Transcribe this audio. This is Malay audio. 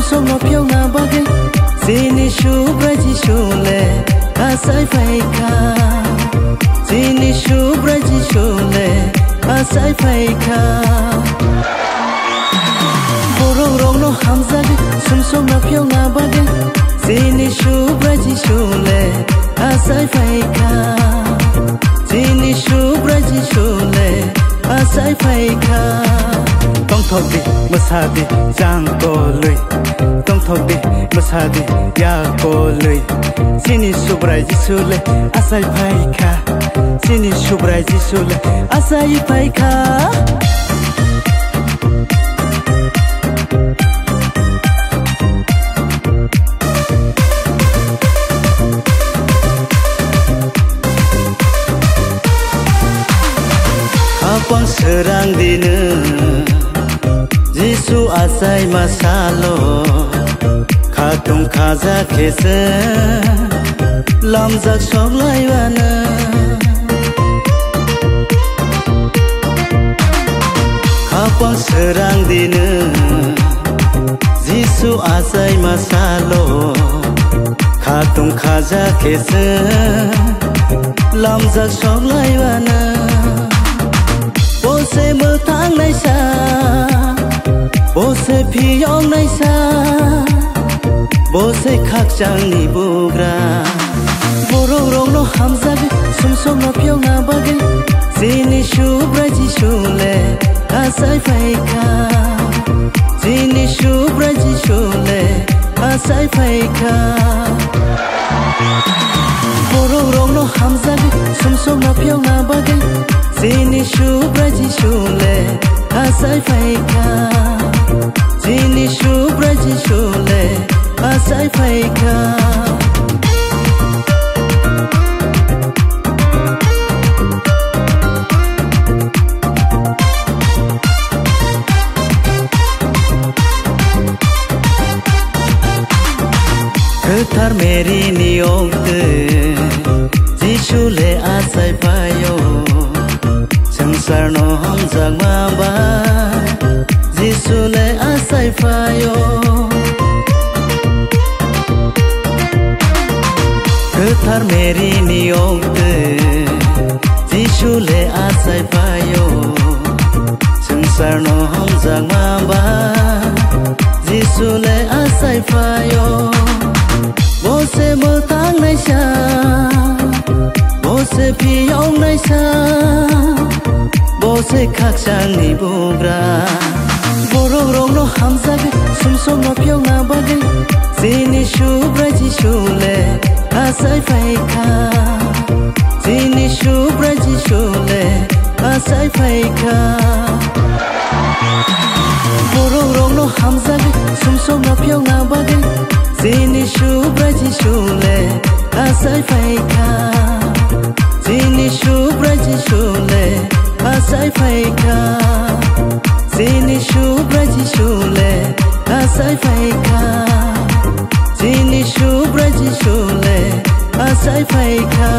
sum no piao na bagay Sini shubraji shule asai faika Sini shubraji shule asai faika Borong rong no hamzagi sum no piao na bagay Sini shubraji shule asai faika Sini shubraji shule asai faika Tong thok di masadi jang ko lui Tong thok di masadi ya ko lui Sini shubraji shule asai faika Sini shubraji shule asai faika Kapang serang dina Jisu asai masalo Khatung khaza kesa Lamzak shok laiwana Kapang serang dina Jisu asai masalo Khatung khaza kesa Lamzak shok laiwana Bose mutang nai sa Bose piyong nai sa Bose khak chang ni bugra Borong rong no hamzagi sum no piyong na bagay Sini shubraji shule asai faika Sini shubraji shule asai faika Borong rong no hamzagi sum no piyong na bagay Sini shubraji shule asai faika Sini shubraji shule asai faika Ketar meri niyokte Jishule asai payo Sangsar no hamzak maba Jisule asai fayo Ketar meri niyokte Jisule asai fayo Sangsar no hamzak maba Jisule asai fayo Bose mutang nai sa Bose piyong nai sa Bose khak chang ni bugra Borong rong no hamzagi sum no piyong na bagay Sini shubraji shule asai faika Sini shubraji shule asai faika Borong rong no hamzagi sum no piyong na bagay Sini shubraji shule asai faika Sini shubraji shule asai faika Sini shubraji shule asai faika Sini shubraji shule asai faika